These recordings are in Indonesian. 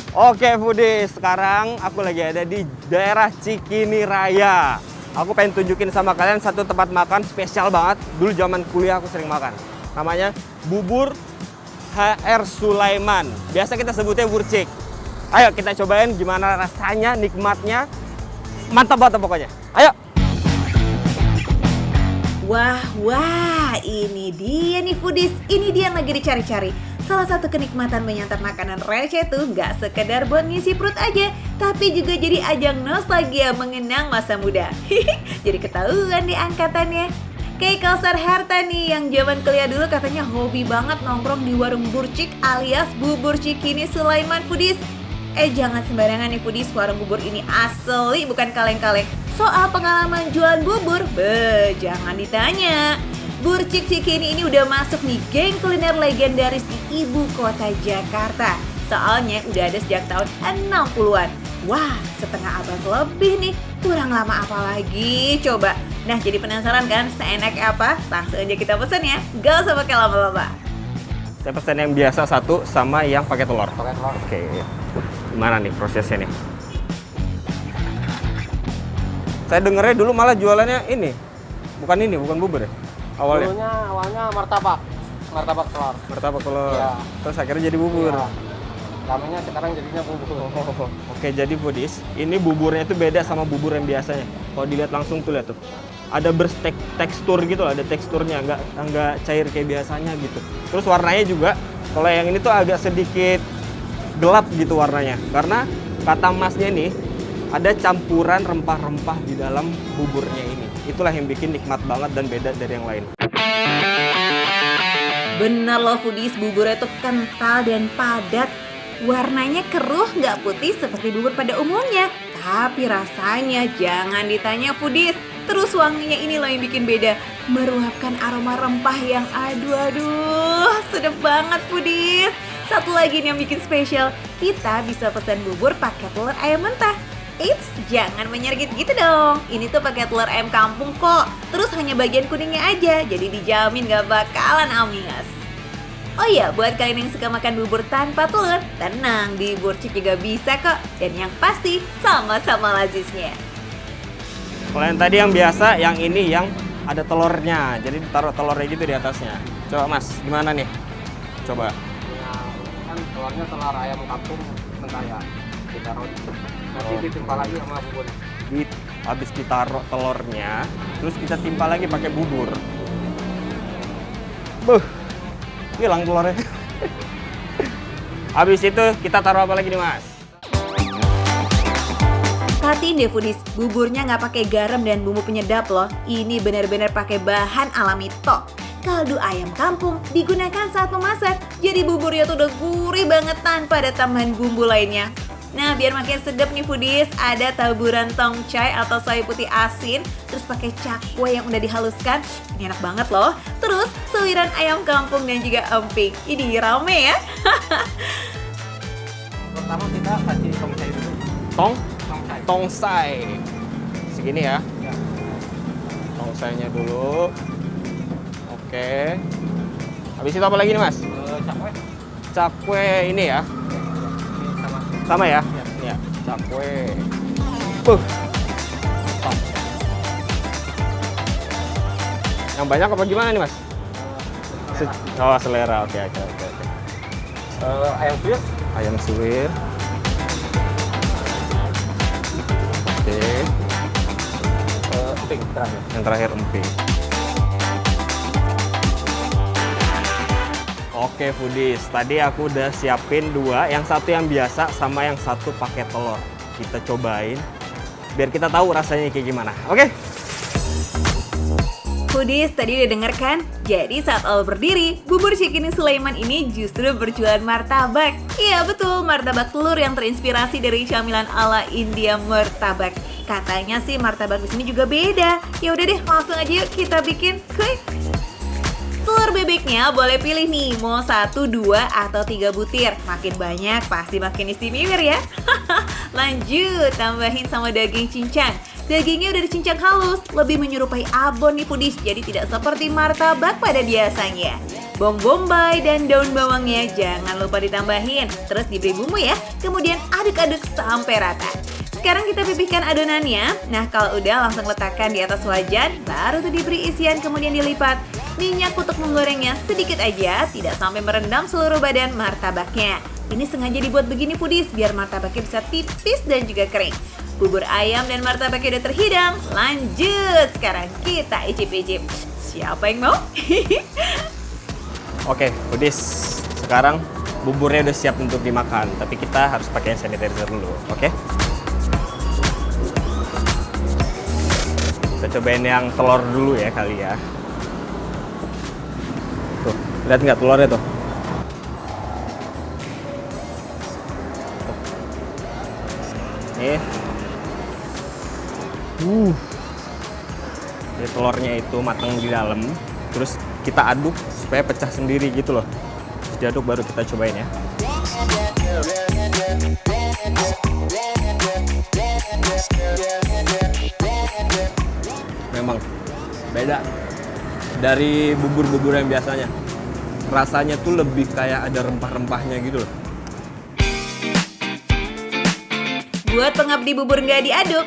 Oke foodies, sekarang aku lagi ada di daerah Cikini Raya. Aku pengen tunjukin sama kalian satu tempat makan spesial banget. Dulu zaman kuliah aku sering makan. Namanya Bubur HR Sulaiman. Biasa kita sebutnya burcik. Ayo kita cobain gimana rasanya, nikmatnya. Mantap banget pokoknya. Ayo. Wah, ini dia nih foodies, ini dia yang lagi dicari-cari. Salah satu kenikmatan menyantap makanan receh tuh nggak sekedar buat ngisi perut aja, tapi juga jadi ajang nostalgia mengenang masa muda. Jadi ketahuan nih angkatannya. Kayak Kausar Herta nih yang zaman kuliah dulu katanya hobi banget nongkrong di warung burcik alias Bubur Cikini Sulaiman foodies. Jangan sembarangan nih foodies, warung bubur ini asli bukan kaleng-kaleng. Soal pengalaman jualan bubur, jangan ditanya. Burcik Cikini ini udah masuk nih geng kuliner legendaris di ibu kota Jakarta. Soalnya udah ada sejak tahun 60-an. Wah, setengah abad lebih nih. Kurang lama apa lagi coba. Nah, jadi penasaran kan seenak apa? Langsung aja kita pesen ya. Gak usah pakai lama-lama. Saya pesen yang biasa satu sama yang pakai telur. Pakai telur. Oke. Gimana nih prosesnya nih? Saya dengernya dulu malah jualannya ini. Bukan bubur ya? Awalnya martabak telur. Martabak telur. Iya. Terus akhirnya jadi bubur. Iya. Namanya sekarang jadinya bubur. Oke, jadi foodies, ini buburnya itu beda sama bubur yang biasanya. Kalau dilihat langsung tuh lihat tuh. Ada bertekstur gitu loh, ada teksturnya, nggak cair kayak biasanya gitu. Terus warnanya juga, kalau yang ini tuh agak sedikit gelap gitu warnanya. Karena kata masnya nih, ada campuran rempah-rempah di dalam buburnya ini. Itulah yang bikin nikmat banget dan beda dari yang lain. Bener loh foodies, buburnya tuh kental dan padat. Warnanya keruh nggak putih seperti bubur pada umumnya. Tapi rasanya jangan ditanya foodies. Terus wanginya ini loh yang bikin beda. Meruapkan aroma rempah yang aduh, sedap banget foodies. Satu lagi nih yang bikin spesial, kita bisa pesan bubur pakai telur ayam mentah. Eits, jangan menyergit gitu dong. Ini tuh pakai telur ayam kampung kok. Terus hanya bagian kuningnya aja, jadi dijamin gak bakalan amis. Oh iya, buat kalian yang suka makan bubur tanpa telur, tenang, di burcik juga bisa kok. Dan yang pasti, sama-sama laziznya. Kalau yang tadi yang biasa, yang ini yang ada telurnya. Jadi ditaruh telurnya gitu di atasnya. Coba mas, gimana nih? Coba. Ya, kan telurnya telur ayam kampung mentah ya. Ditaruh nanti ditimpa lagi sama bubur. Habis ditaruh telurnya, terus kita timpa lagi pakai bubur. Hilang telurnya. Habis itu kita taruh apa lagi nih mas? Perhatiin deh foodies, buburnya nggak pakai garam dan bumbu penyedap loh. Ini benar-benar pakai bahan alami tok. Kaldu ayam kampung digunakan saat memasak, jadi buburnya tuh udah gurih banget tanpa ada tambahan bumbu lainnya. Nah, biar makin sedap nih foodies, ada taburan tongcai atau soy putih asin, terus pakai cakwe yang udah dihaluskan. Ini enak banget loh. Terus suiran ayam kampung dan juga emping. Ini rame ya. Pertama kita kasih tongcai dulu. Tongsai. Segini ya. Ya. Tongsainya dulu. Oke. Habis itu apa lagi nih mas? Cakwe. Cakwe ini ya. Sama ya? Ya, cakwe. Top. Yang banyak apa gimana nih mas? Selera. Oke. Ayam suwir. Ayam suwir. Oke. Emping terakhir. Yang terakhir emping. Oke foodies, tadi aku udah siapin dua, yang satu yang biasa sama yang satu pakai telur. Kita cobain, biar kita tahu rasanya kayak gimana. Oke? Foodies, tadi udah denger kan? Jadi saat awal berdiri, Bubur Cikini Sulaiman ini justru berjualan martabak. Iya betul, martabak telur yang terinspirasi dari camilan ala India martabak. Katanya sih martabak di sini juga beda. Ya udah deh, langsung aja yuk kita bikin. Kuy. Telur bebeknya boleh pilih nih, mau 1, 2, atau 3 butir. Makin banyak pasti makin istimewa ya. Lanjut, tambahin sama daging cincang. Dagingnya udah dicincang halus, lebih menyerupai abon nih foodies, jadi tidak seperti martabak pada biasanya. Bawang bombay dan daun bawangnya jangan lupa ditambahin. Terus diberi bumbu ya, kemudian aduk-aduk sampai rata. Sekarang kita pipihkan adonannya. Nah kalau udah langsung letakkan di atas wajan, baru tuh diberi isian kemudian dilipat. Minyak untuk menggorengnya sedikit aja, tidak sampai merendam seluruh badan martabaknya. Ini sengaja dibuat begini foodies biar martabaknya bisa tipis dan juga kering. Bubur ayam dan martabaknya udah terhidang. Lanjut, sekarang kita icip-icip. Siapa yang mau? Oke, foodies. Sekarang buburnya udah siap untuk dimakan, tapi kita harus pakai hand sanitizer dulu, oke? Kita cobain yang telur dulu ya kali ya. Tuh, lihat nggak telurnya tuh? Nih. Jadi telurnya itu matang di dalam, terus kita aduk supaya pecah sendiri gitu loh. Terus diaduk baru kita cobain ya. Memang beda dari bubur-bubur yang biasanya. Rasanya tuh lebih kayak ada rempah-rempahnya gitu loh. Buat pengabdi bubur nggak diaduk,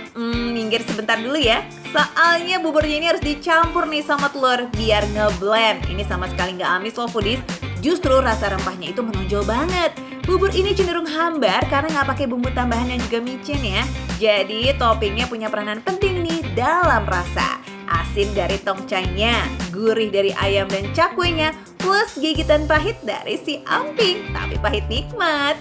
minggir sebentar dulu ya. Soalnya buburnya ini harus dicampur nih sama telur biar ngeblend. Ini sama sekali nggak amis loh foodies. Justru rasa rempahnya itu menonjol banget. Bubur ini cenderung hambar karena nggak pakai bumbu tambahan yang juga micin ya. Jadi toppingnya punya peranan penting nih dalam rasa. Asin dari tongcangnya, gurih dari ayam dan cakwenya, plus gigitan pahit dari si amping. Tapi pahit nikmat.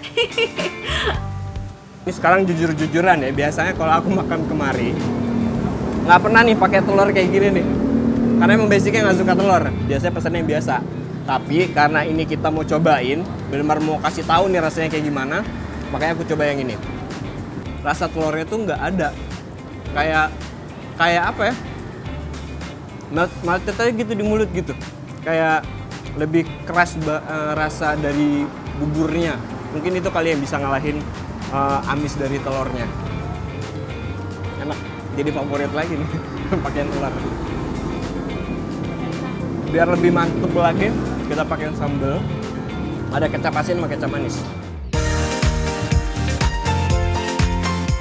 Ini sekarang jujur-jujuran ya, biasanya kalau aku makan kemari nggak pernah nih pakai telur kayak gini nih. Karena emang basicnya nggak suka telur, biasanya pesannya yang biasa. Tapi karena ini kita mau cobain, benar-benar mau kasih tahu nih rasanya kayak gimana, makanya aku coba yang ini. Rasa telurnya tuh nggak ada, kayak apa ya? Melted aja gitu di mulut gitu, kayak lebih keras rasa dari buburnya. Mungkin itu kali yang bisa ngalahin amis dari telurnya. Enak, jadi favorit lagi nih pakai telur. Biar lebih mantep lagi, kita pakai sambal. Ada kecap asin sama kecap manis.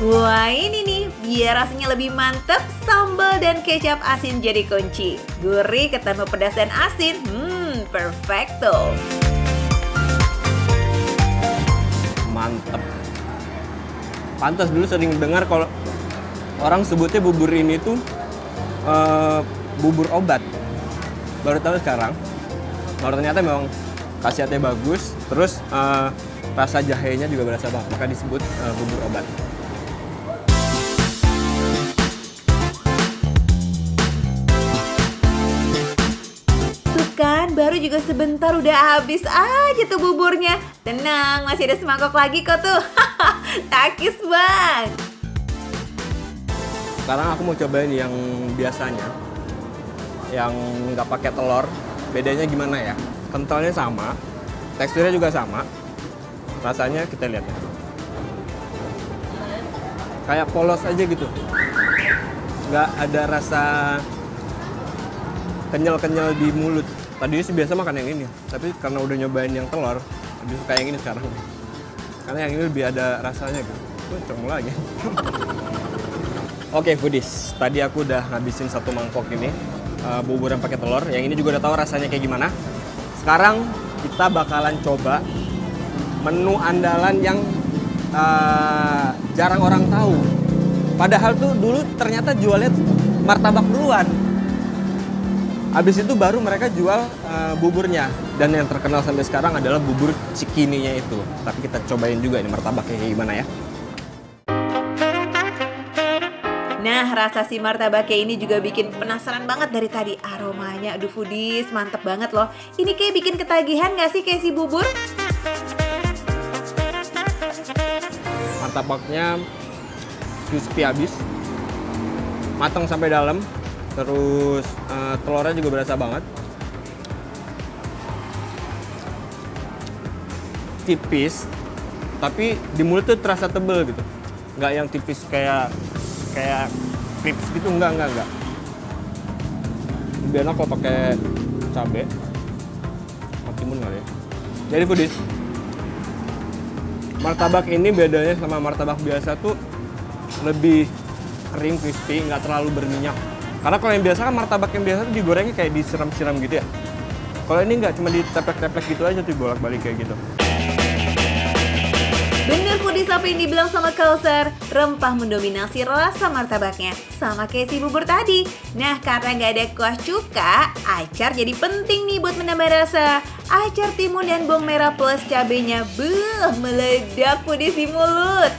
Wah ini nih, biar rasanya lebih mantep, sambal dan kecap asin jadi kunci. Gurih ketemu pedas dan asin, perfecto. Mantep. Pantas dulu sering dengar kalau orang sebutnya bubur ini tuh bubur obat. Baru tahu sekarang. Baru ternyata memang khasiatnya bagus. Terus rasa jahenya juga berasa banget. Maka disebut bubur obat. Tuh kan, baru juga sebentar udah habis aja tuh buburnya. Tenang, masih ada semangkok lagi kok tuh. Takis bang. Sekarang aku mau cobain yang biasanya, yang nggak pakai telur. Bedanya gimana ya? Kentalnya sama, teksturnya juga sama. Rasanya kita lihat ya. Kayak polos aja gitu. Nggak ada rasa kenyal-kenyal di mulut. Tadinya sih biasa makan yang ini, tapi karena udah nyobain yang telur, lebih suka yang ini sekarang. Karena yang ini lebih ada rasanya gitu. Cocok lagi. Oke foodies, tadi aku udah ngabisin satu mangkok ini bubur yang pakai telur. Yang ini juga udah tahu rasanya kayak gimana. Sekarang kita bakalan coba menu andalan yang jarang orang tahu. Padahal tuh dulu ternyata jualnya martabak duluan. Habis itu baru mereka jual buburnya. Dan yang terkenal sampai sekarang adalah bubur cikininya itu. Tapi kita cobain juga ini martabaknya kayak gimana ya. Nah, rasa si martabaknya ini juga bikin penasaran banget dari tadi. Aromanya, aduh foodies, mantep banget loh. Ini kayak bikin ketagihan gak sih kayak si bubur? Martabaknya crispy abis, matang sampai dalam. Terus telurnya juga berasa banget. Tipis, tapi di mulut tuh terasa tebel gitu. Nggak yang tipis kayak crips gitu, enggak. Lebih enak kalau pakai cabai. Jadi foodies, martabak ini bedanya sama martabak biasa tuh lebih kering, crispy, nggak terlalu berminyak. Karena kalau yang biasa kan martabak yang biasa tuh digorengnya kayak disiram-siram gitu ya. Kalau ini nggak, cuma diteplek-teplek gitu aja tuh, bolak-balik kayak gitu. Bener foodies apa yang dibilang sama Kausar, rempah mendominasi rasa martabaknya. Sama kayak si bubur tadi. Nah, karena nggak ada kuah cuka, acar jadi penting nih buat menambah rasa. Acar timun dan bawang merah plus cabenya, meledak foodies di mulut.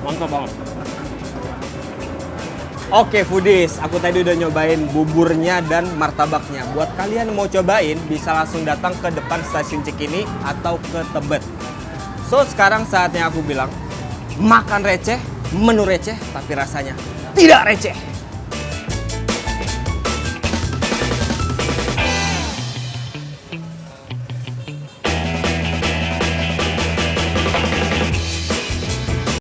Mantap banget. Oke foodies, aku tadi udah nyobain buburnya dan martabaknya. Buat kalian yang mau cobain, bisa langsung datang ke depan stasiun Cikini atau ke Tebet. So, sekarang saatnya aku bilang, makan receh, menu receh, tapi rasanya tidak receh.